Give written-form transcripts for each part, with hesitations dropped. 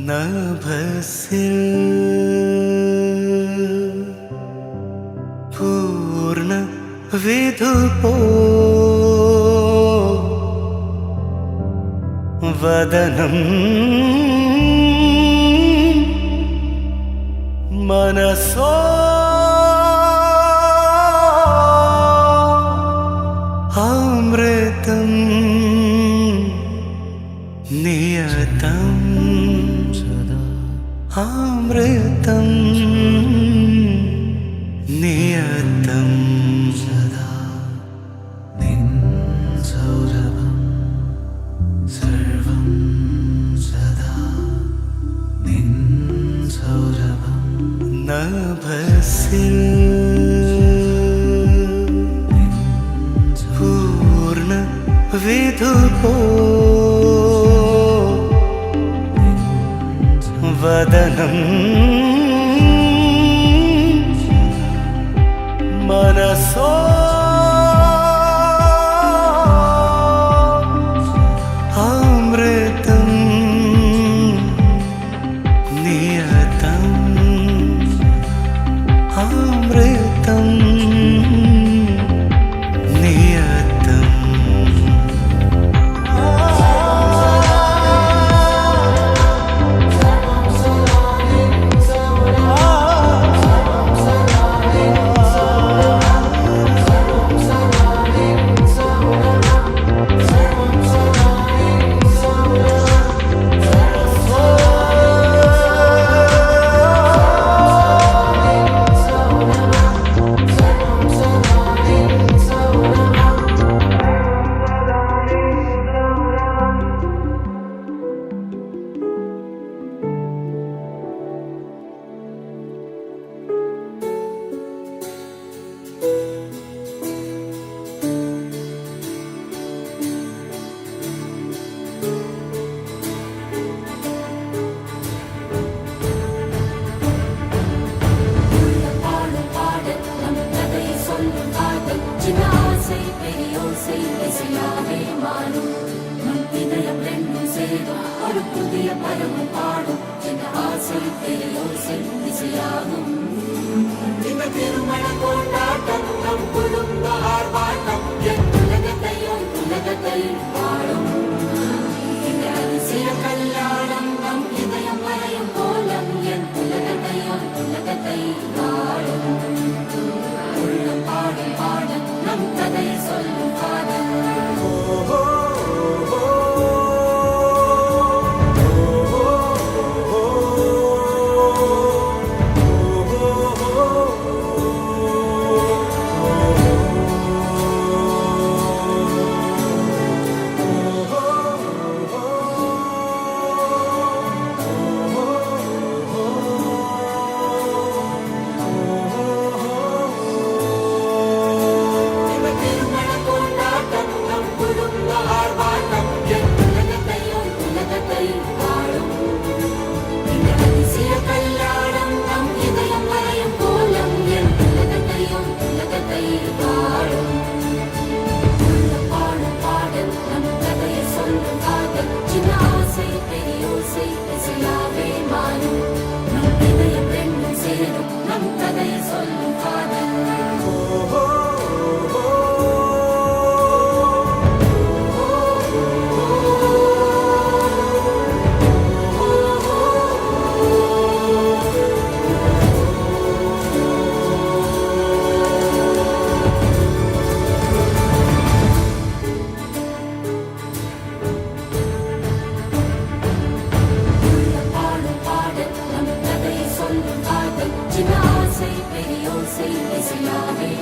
നഭസിൽ പൂർണ്ണ വിധുപോ വദനം മനസോ അമൃതം നിയതം അമൃതം നിയതം സദാ നിൻ സൗരഭം സർവം സദാ നിൻ സൗരഭം നഭസിൽ പൂർണ്ണ വിധുപോ വദനം മനസോ അമൃതം നിയതം അമൃതം നിയതം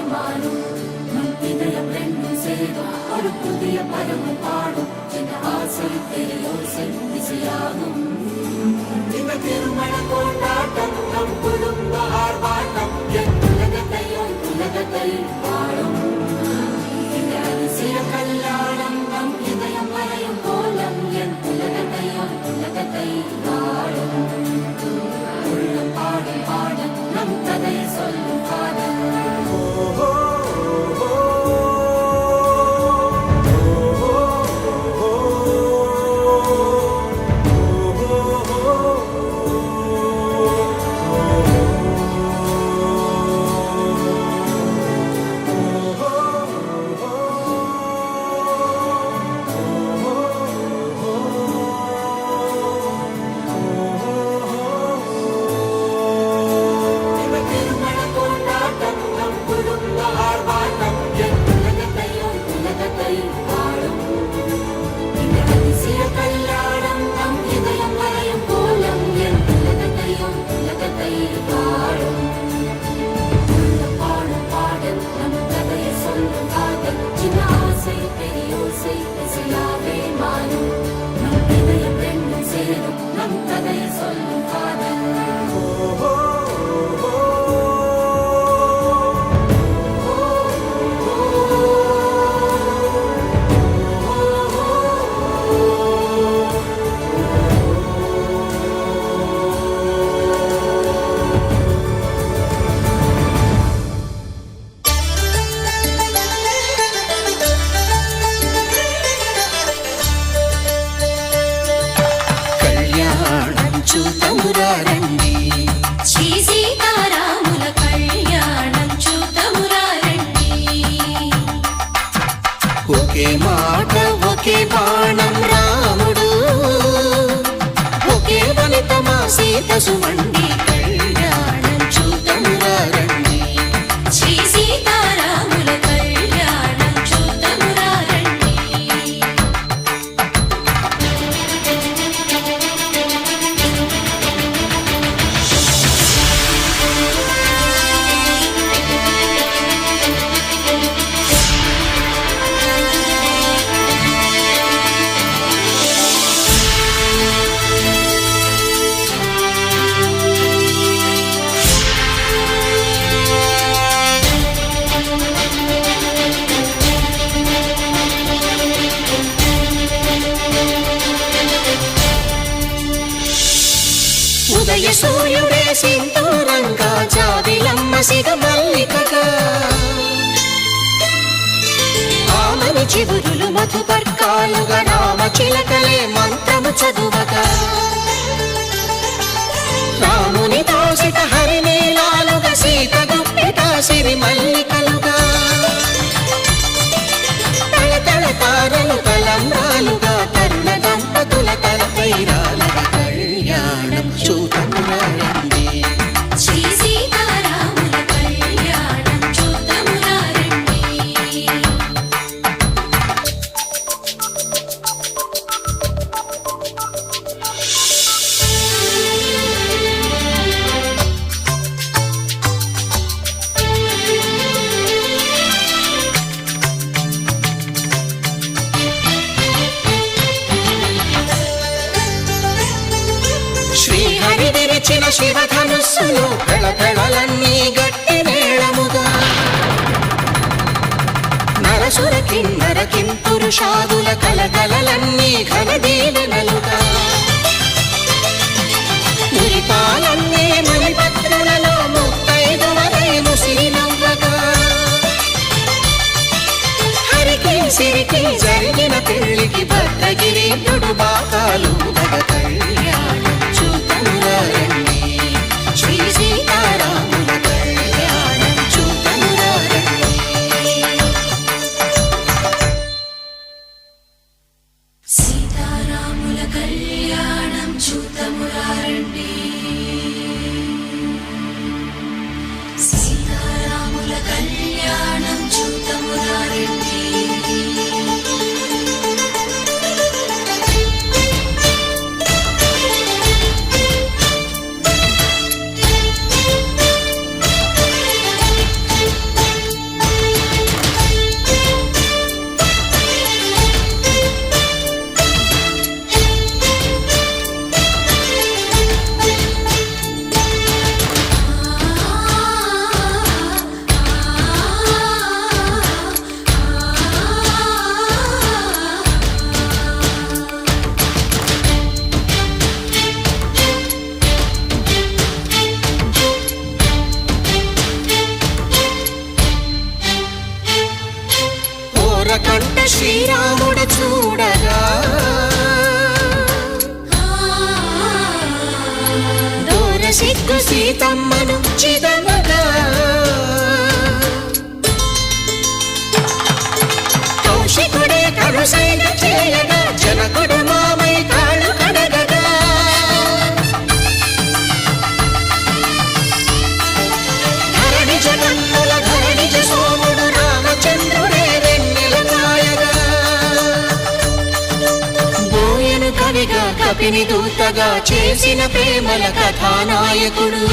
மாறும் நம் இதயம் ரெண்டும் சேரும் ஒரு புதிய பருவ பாடும் என் ஆசை பெரியோசை திசையாகும் இந்த திருமண கொண்டாட்டம் நம் குடும்ப ஆர்ப்பாட்டம் என் உலகத்தை வாழும் இந்த அதிசய கல்யாணம் நம் இதயம் வரையும் கோலம் என் உலகத்தை வாழும் உள்ள பாடும் பாடும் நம் கதை சொல்லும் காதல் ఒకే మాట ఒకే బాణం రాముడు ఒకే వనిత మా సీత సుమండి కళ్యాణం చూతమురా రండి శ్రీ సీతారాముల కళ్యాణం చూతమురా రండి ఉదయ సూర్యుడే సింధూరంగా జాబిలమ్మ సిగ మల్లికగా ఆమని చివురులు మధుపర్కాలుగా రామ చిలకలే మంత్రము చదువగా రాముని దోసిట హరినీలాలుగా సీత గుప్పిట సిరి మల్లికలుగా తళతళ తారలు తలంబ్రాలుగా తరుణ దంపతుల తలపైరాలుగా కళ్యాణం చూతమురా రండి శ్రీ సీతారాముల కళ్యాణం చూతమురా రండి శ్రీహరి విరిచిన శివధనుస్సులు పెళపెళలన్నీ గట్టి మేళముగా నరసుర కిన్నర కింపురుషాదుల కలకలలన్నీ ఘన దీవెనలుగా మురిపాలన్నీ మణిపత్రులలో ముత్తైదువలై ముసిరి నవ్వగా హరికి సిరికి జరిగిన పెళ్లికి భద్రగిరి బాకాలు కళ్యాణం చూతమురా రండి శ్రీ సీతారాముల కళ్యాణం చూతమురా రండి సీతారాముల కళ్యాణం చూతమురా రండి సీతారాముల కళ్యాణం చూతమురా రండి శ్రీరాముడు చూడగా దూర సిగ్గు సీతమ్మను చిదమగా కౌశికుడే కరుసైన చేయగా జనకుడు మామై కాళ్ళు కడగగా ధరణి జగన్నుల ధరణిజ సోముడు రామచంద్రుడే వెన్నెల కాయగా బోయను కవిగా కపిని దూతగా చేసిన ప్రేమల కథానాయకుడు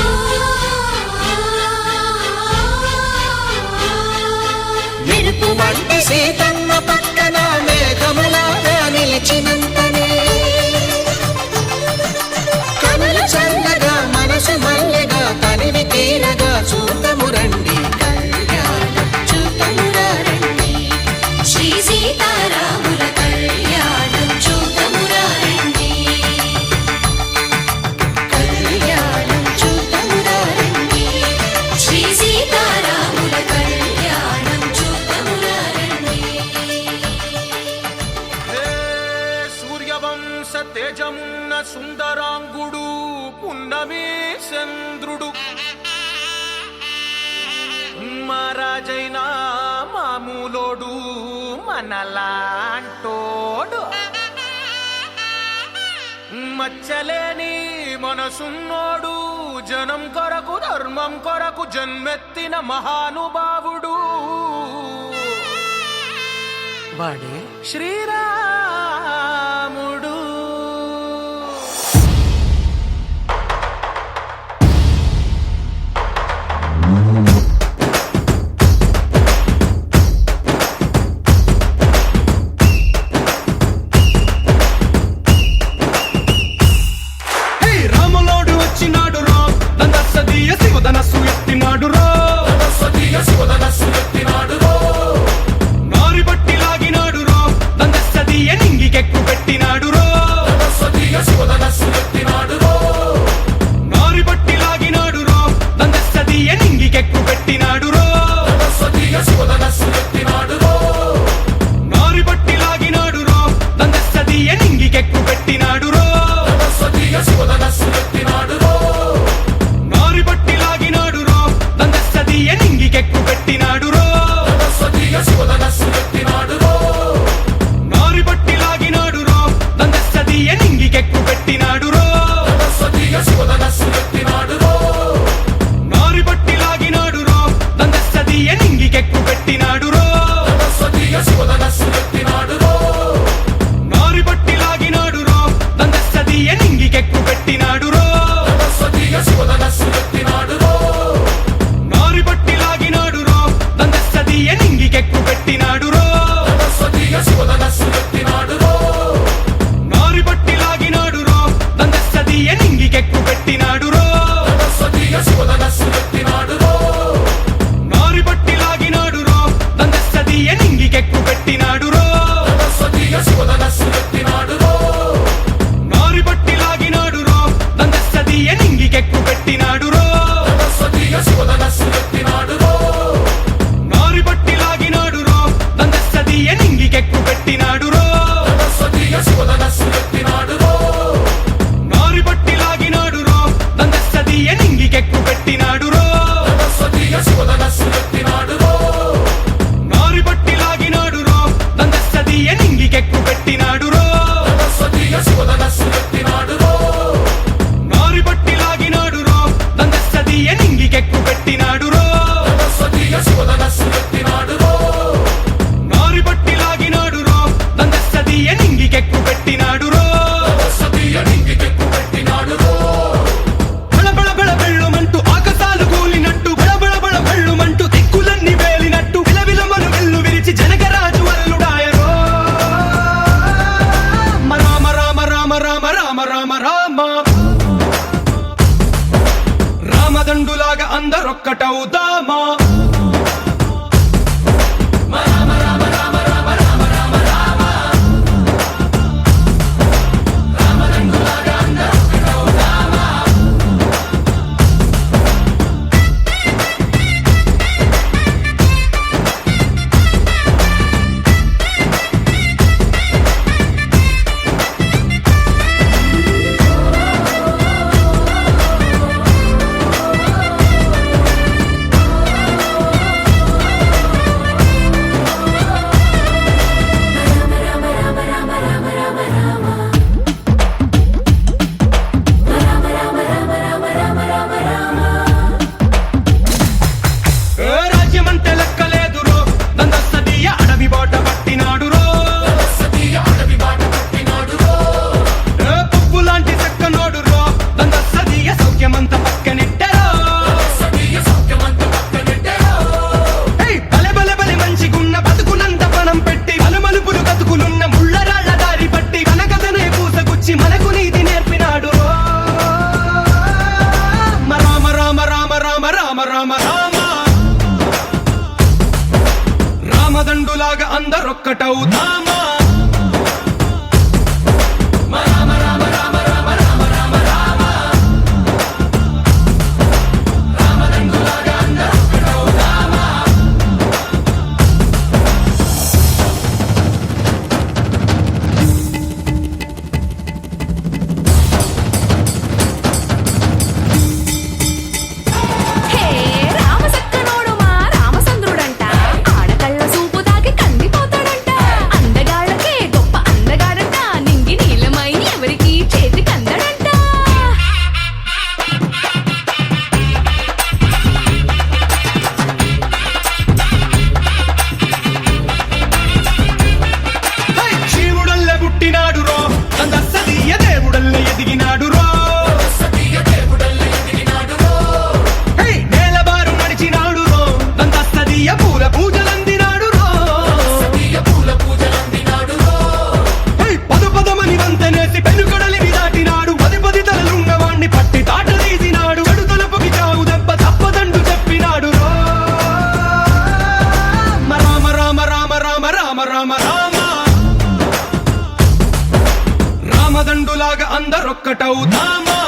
మెరుపు వంటి సీతమ్మ పక్కన మేఘములాగా నిలిచినంతనే కనులు చల్లగా మనసు మల్లెగా తనివి తీరగా చూతము రండి కళ్యాణం చూతమురా రండి శ్రీ సీతారాముల కళ్యాణం చూతమురా రండి కళ్యాణం చూతమురా రండి శ్రీ సీతారాముల కళ్యాణం చూతమురా రండి సూర్యవంశ తేజమున్న సుందరాంగుడు పున్నమి చంద్రుడు మహారాజైన మామూలోడు మనలాంటోడు మచ్చలేని మనసున్నోడు జనం కొరకు ధర్మం కొరకు జన్మెత్తిన మహానుభావుడు వాడే శ్రీరాముడు. రాములోడు వచ్చినాడు రా దందసదీయ శివధనస్సు ఎత్తినాడు రా నారి బట్టి లాగినాడు రా దందసదీయ నింగికెక్కు పెట్టినాడు రా నారి బట్టి లాగినాడు రా దందసదీయ నింగికెక్కు పెట్టినాడు రా నారి బట్టి లాగినాడు రా దందసదీయ నింగికెక్కు పెట్టినాడు రా నారి బట్టి లాగినాడు రా దందసదీయ నింగికెక్కు పెట్టినాడు రా నారి బట్టి లాగినాడు రా దందసదీయ నింగికెక్కు పెట్టినాడు రా నారి బట్టి లాగినాడు రా దందసదీయ నింగికెక్కు పెట్టినాడు రా నారి బట్టి లాగినాడు రా దందసదీయ నింగికెక్కు పెట్టినాడు రా నారి బట్టి లాగినాడు రా దందసదీయ నింగికెక్కు పెట్టినాడు రా నారి బట్టి లాగినాడు రా దందసదీయ నింగికెక్కు పెట్టినాడు రా నారి బట్టి లాగినాడు రా దందసదీయ నింగికెక్కు పెట్టినాడు రా నారి బట్టి లాగినాడు రా దందసదీయ నింగికెక్కు పెట్టినాడు రా నారి బట్టి లాగినాడు రా దందసదీయ నింగికెక్కు పెట్టినాడు రా నారి బట్టి లాగినాడు రా దందసదీయ నింగికెక్కు పెట్టినాడు రా నారి బట్టి లాగినాడు రా దందసదీయ నింగికెక్కు పెట్టినాడు రా నారి బట్టి లాగినాడు రా దందసదీయ నింగికెక్కు పెట్టినాడు రా నారి బట్టి లాగినాడు రా దందసదీయ నింగికెక్కు పెట్టినాడు రా బళబళ బళ బెళ్ళుమంటూ ఆకాశాలు కూలినట్టు బళబళ బళ బెళ్ళుమంటూ దిక్కులన్నీ వేలినట్టు విలవిలమలు వెల్లు విరిచి జనకరాజు అల్లుడాయరో రామ రామ రామ రామ రామ రామ రామ రామదండులాగా అందరొక్కటవుదామా అంటే లెక్కలేదురో దందస్తదీయ అడవి బాట పట్టినాడురో పువ్వు లాంటి చక్కనోడురో దందస్తదీయ సౌఖ్యమంత పక్కనెట్టరో బలె బలె బలె మంచిగున్న బతుకునంత పణం పెట్టి మలుమలుపులు బతుకులున్న ముళ్ళరాళ్ళ దారి పట్టి మనకథనే పూసగుచ్చి మనకు నీతి నేర్పినాడు రామ రామ రామ రామ రామ రామ రామ రామదండులాగా అందరొక్కటవుతామా హే రామసక్కనోడు మా రామచంద్రుడంట ఆడకళ్ళ సూపు తాకి కందిపోతాడంట అందగాళ్ళకే గొప్ప అందగాడంట నింగి నీలమై ఎవరికి చేతి కందడంట శివుడల్లే పుట్టినాడు రో దందస్తదీయ దేవుడల్లే ఎదిగినాడు రో నేలబారు నడిచినాడు రో దందస్తదీయ పూల పూజలందినాడు రో పదు పదమని వంతనేసి పెనుకొడలిని దాటినాడు పది పది తలలున్నవాణ్ణి పట్టి తాట తీసినాడు చెడు తలపుకి చావు దెబ్బ తప్పదండు చెప్పినాడు రో రామ రామ రామ రామ రామ రామ రామ రామదండులాగా అందరొక్కటవుతామా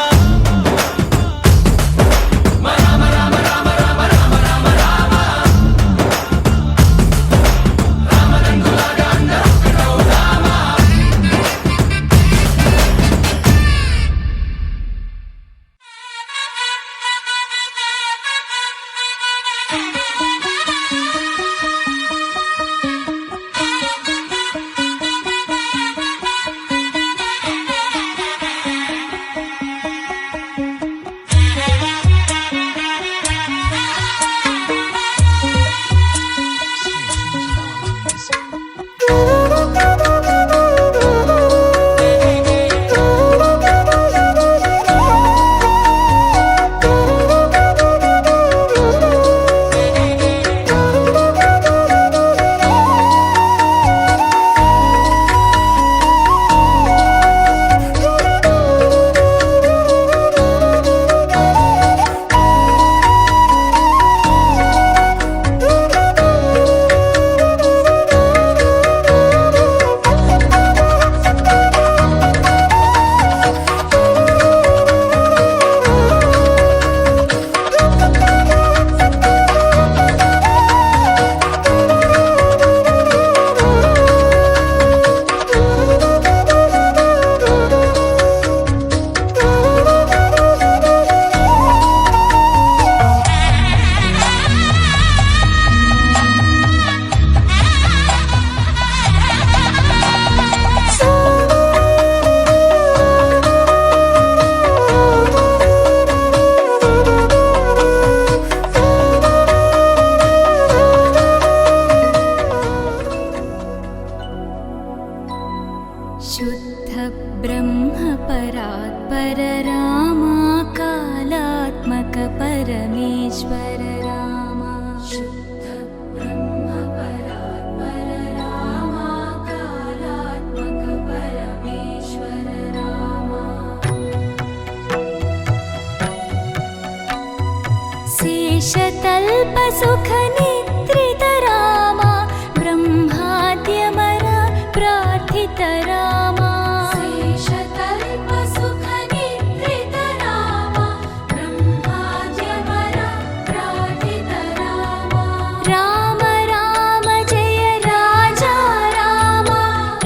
शुद्ध ब्रह्म परात्पर रामा कालात्मक परमेश्वर रामा शुद्ध ब्रह्म परात्पर रामा कालात्मक परमेश्वर रामा शेषतल्प सुख निद्रित रामा ब्रह्माद्यमर प्रार्थित रामा शेषतल्प सुख निद्रित रामा ब्रह्माद्यमर प्रार्थित रामा राम राम जय राजा रामा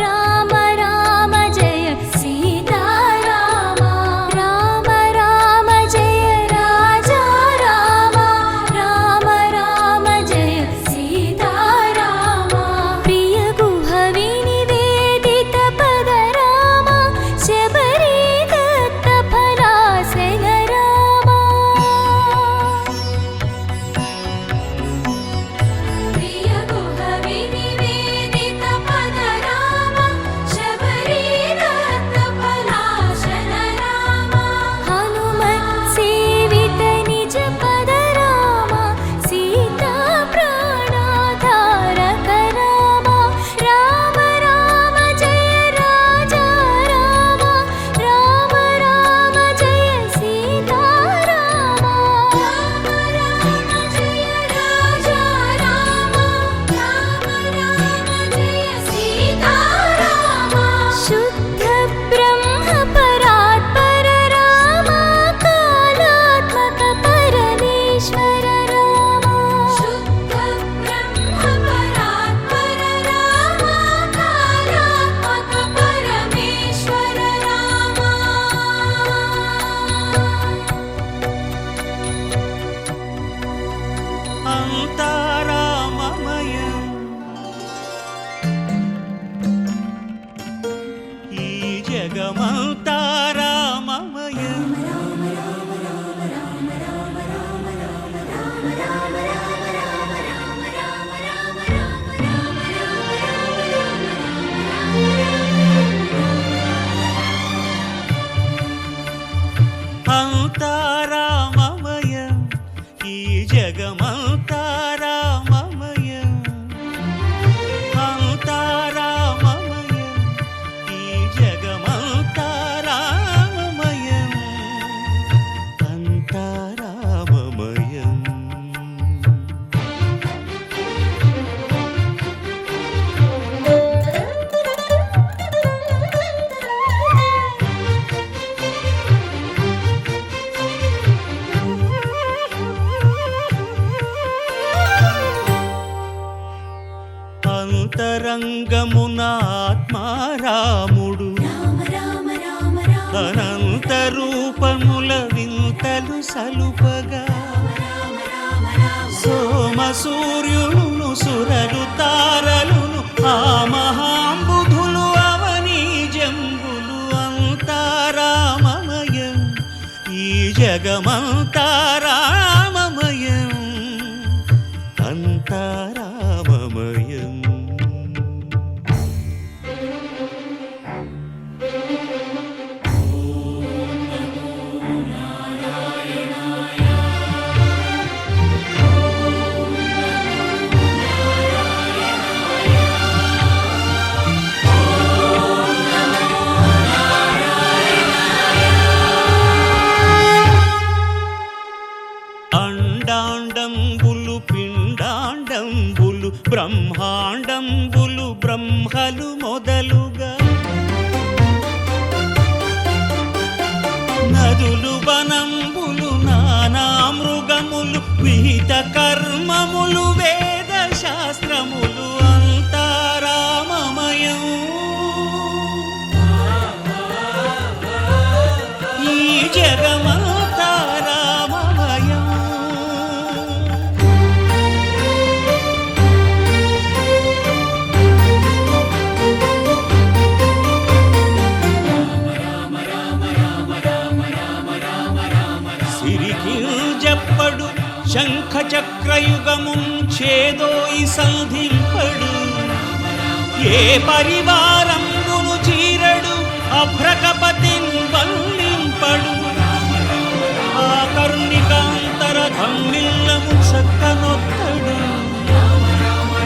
राम राम जय सीता रामा राम राम जय राजा रामा राम राम అంతరంగమున ఆత్మారాముడు అనంత రూపముల వింతలు సలుపగా సోమ సూర్యులను సురలు తారలును ఆ మహాంబుధులు అవనీ జంబులు అంతారామమయం ఈ జగమంతారామమయం అంతారామమయం. అండాండంబులు పిండాండంబులు బ్రహ్మాండంబులు బ్రహ్మలు మొదలుగా నదులు వనంబులు నానా మృగములు విహిత కర్మములు వేద శాస్త్రములు అంతారామమయం ఈ జగమంతారామమయం. సిరికింజప్పడు శంఖ చక్రయుగమున్ చేదోయి సంధింపడు ఏ పరివారంబును చీరడు అభ్రకపతిన్ వల్లింపడు ఆ కర్ణికాంతర ధమ్మిల్లము చక్కనొత్తడు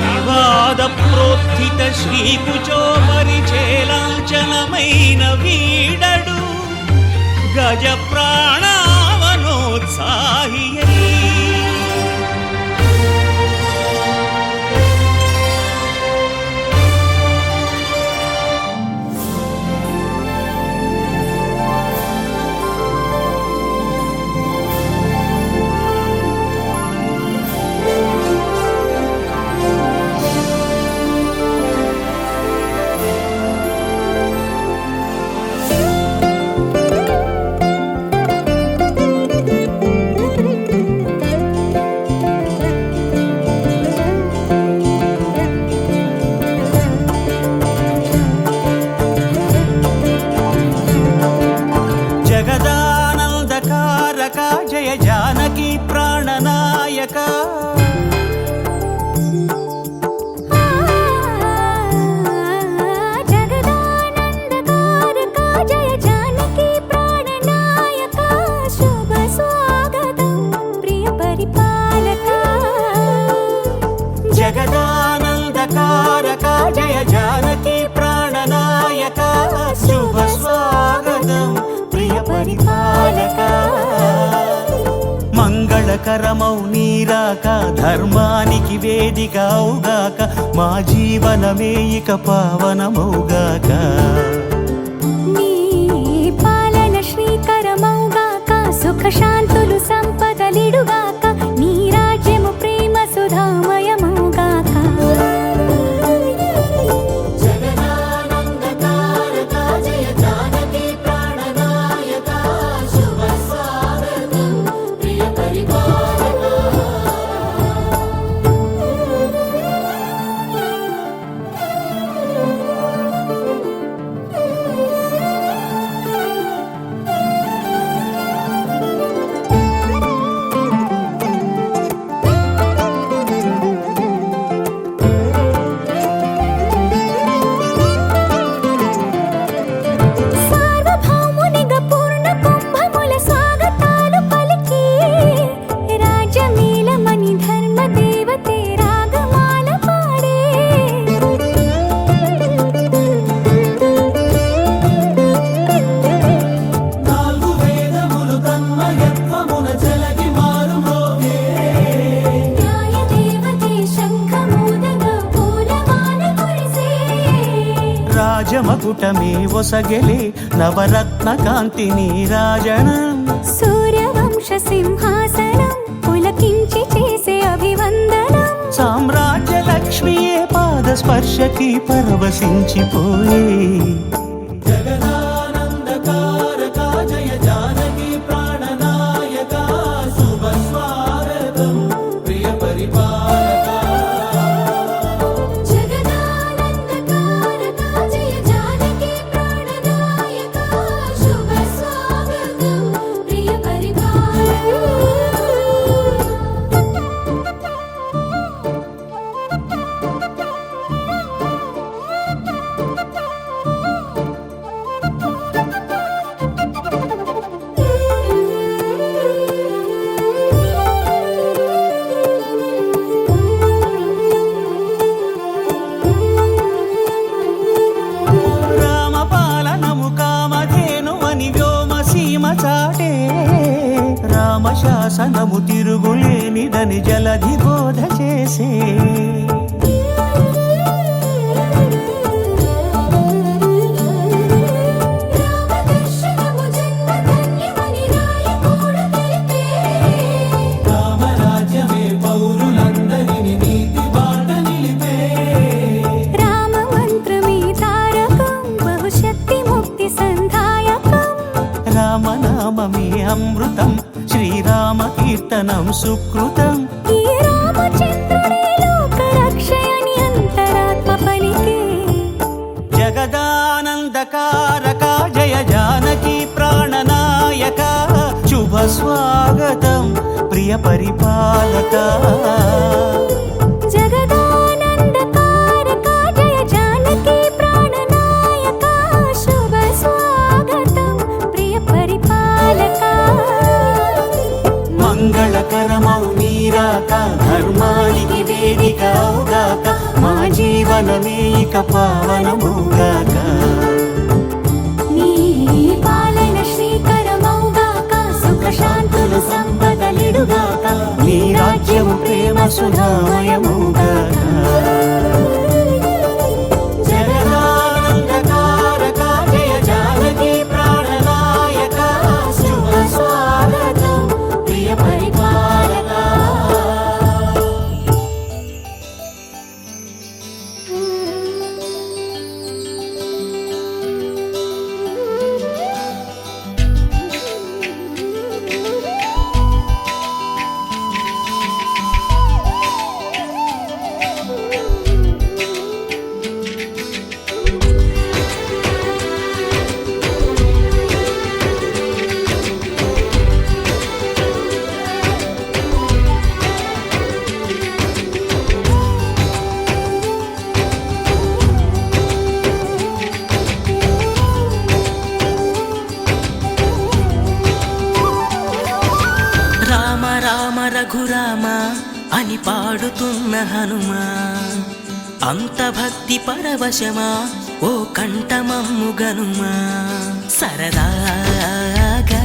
వివాద ప్రోత్థిత శ్రీకుచో పరిచేలాంచనమైన వీడడు గజ ప్రాణావనోత్సాహియై జగదానందకారక జయ జానకి ప్రాణనాయక జగదానందకారక జయ జానకి ప్రాణనాయక శుభ స్వాగతం ప్రియ పరిపాలక జగదానందకారక జయ జానకి ప్రాణనాయక శుభ స్వాగతం ప్రియ పరిపాలక. మంగళకరమౌ నీరాక ధర్మానికి వేదిక అవుగాక మా జీవనమే ఇక పావనమౌగాక. నీ పాలన శ్రీకరమౌగాక సుఖ శాంతులు సంపదలిడుగాక నీ రాజ్యము ప్రేమ సుధామయమౌగాక. సార్వభౌమునిగా పూర్ణ కుంభముల స్వాగతాలు పలికి రాజమేళమణి ధర్మ దేవతే రాగమాల పాడే నాలుగు వేదములు తన్మయత్వమున చెలగి మారు మోగే న్యాయ దేవతే శంఖమూదగా పూలమాల కురిసే రాజమకుటమే ఒసగెలే నవరత్న కాంతి నీరాజనం సూర్యవంశ సింహాసనం పులకించి చేసే అభివందనం సామ్రాజ్య లక్ష్మియే పాద స్పర్శకి పరవశించిపోయే జగదానందకారక జయ జానకి ప్రాణనాయక శుభ స్వాగతం ప్రియ పరిపాలక జగదానందకారక జయ జానకి ప్రాణనాయక శుభ స్వాగతం ప్రియ రామపాలనము కామధేనువని వ్యోమసీమ చాటే రామశాసనము తిరుగులేనిదని జలధి బోధ చేసే రామదర్శనము జన్మధన్యమని రాయకూడ తెలిపే రామరాజ్యమే పౌరులందరిని నీతి బాట నిలిపే రామమంత్రమే తారకం బహుశక్తి ముక్తి సంధాయకం రామనామమే అమృతం శ్రీరామ కీర్తనం సుకృతం ఈ రామచంద్రుడే లోకరక్షయని అంతరాత్మ పలికే జగదానందకారక జయ జానకి ప్రాణనాయక శుభ స్వాగతం ప్రియ పరిపాలక జగదానందకారక జయ జానకి ప్రాణనాయక శుభ స్వాగతం ప్రియ పరిపాలక మంగళకరమౌ నీరాక ధర్మానికి వేదిక అవుగాక మా జీవనమే ఇక పావనముగాక నీ పాలన శ్రీకరమౌగాక సుఖ శాంతులు సంపదలిడుగాక నీ రాజ్యము ప్రేమ సుధామయముగాక జగదానందకారక జయ జానకి ప్రాణనాయక శుభ స్వాగతం ప్రియ పరిపాలక రామ రామ రఘురామ అని పాడుతున్న హనుమా అంత భక్తి పరవశమా ఓ కంఠమమ్ము గనుమా సరదాగా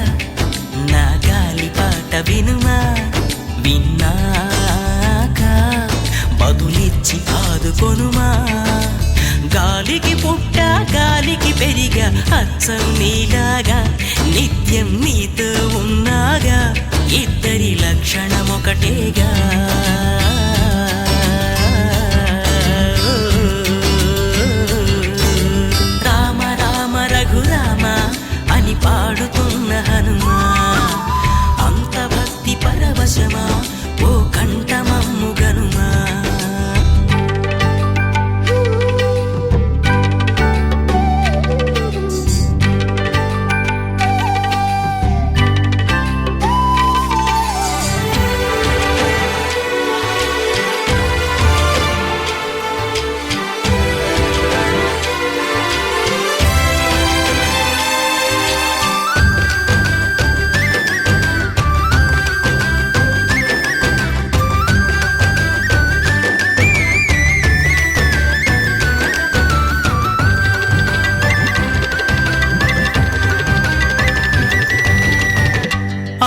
నా గాలి పాట వినుమా విన్నాక బదులిచ్చి ఆదుకొనుమా గాలికి పుట్ట గాలికి పెరిగా అచ్చం నీలాగా నిత్యం నీతో ఉన్నాగా ఇద్దరి లక్షణమొకటేగా రామ రామ రఘురామ అని పాడుతున్న హనుమా అంత భక్తి పరవశమా ఓ కంఠమమ్ము గనుమా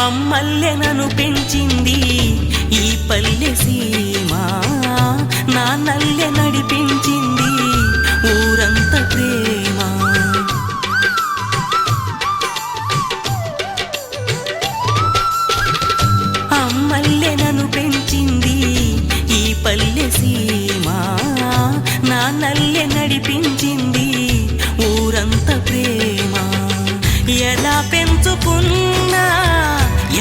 అమ్మల్లెనను పెంచింది ఈ పల్లె సీమ నా నల్లె నడిపించింది ఊరంత ప్రేమ అమ్మల్లెనను పెంచింది ఈ పల్లె సీమ నా నడిపించింది ఊరంత ప్రేమ. ఎలా పెంచుకున్నా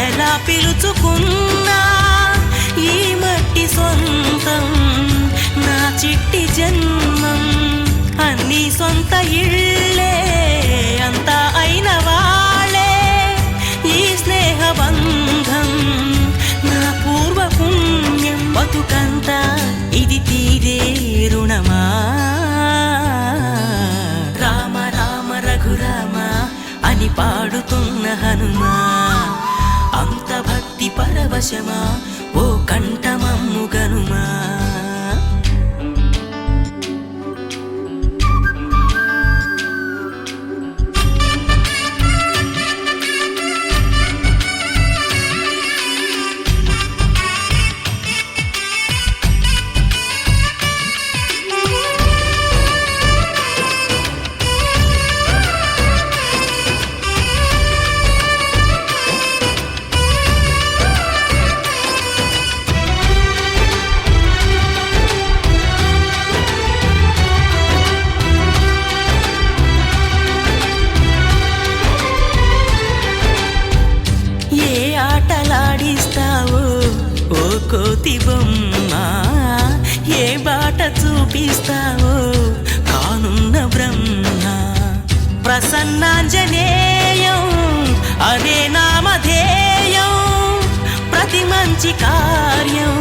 ఎలా పిలుచుకున్నా ఈ మట్టి సొంతం నా చిట్టి జన్మం. అన్ని సొంత ఇళ్ళే అంతా అయిన వాళ్ళే ఈ స్నేహబంధం నా పూర్వ పుణ్యం. బతుకంతా ఇది తీరే రుణమా. రామ రామ రఘురామ అని పాడుతున్న హనుమా, అంత భక్తి పరవశమా ఓ కంఠమమ్ము గనుమా. ఆటలాడిస్తావో ఓ కోతి బొమ్మ, ఏ బాట చూపిస్తావో కానున్న బ్రహ్మ. ప్రసన్నాంజనేయం అదే నామధేయం, ప్రతి మంచి కార్యం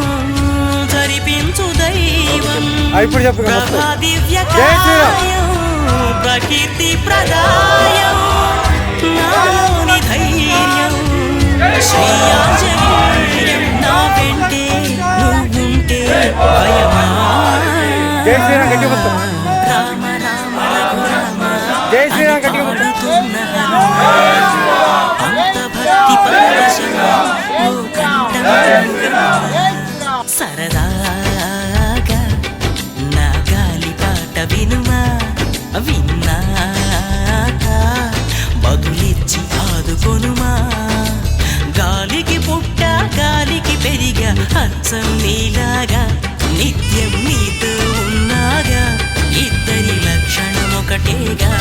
జరిపించు దైవం. ప్రభా దివ్యకాయం ప్రకీర్తి ప్రదాయం, నాలోని ధైర్యం శ్రీ ఆంజనేయం. నా వెంటే నువ్వుంటే భయమా. రామ రామ రఘురామ పాడుతున్న హనుమా, అంత భక్తి పరవశమా ఓ కంఠమా. సరదాగా నా గాలి పాట వినుమా, విన్నాక బదులిచ్చి ఆదుకొనుమా. గాలికి పుట్ట గాలికి పెరిగా అచ్చం నీలాగా, నిత్యం నీతో ఉన్నాగా, ఇద్దరి లక్షణం ఒకటేగా.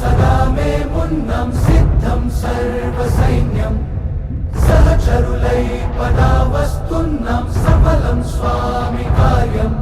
सदा मे मुन्नं सिद्धं सर्वसैन्यं सहचरुलै पदावस्तुन्नं सफलं स्वामि कार्यम्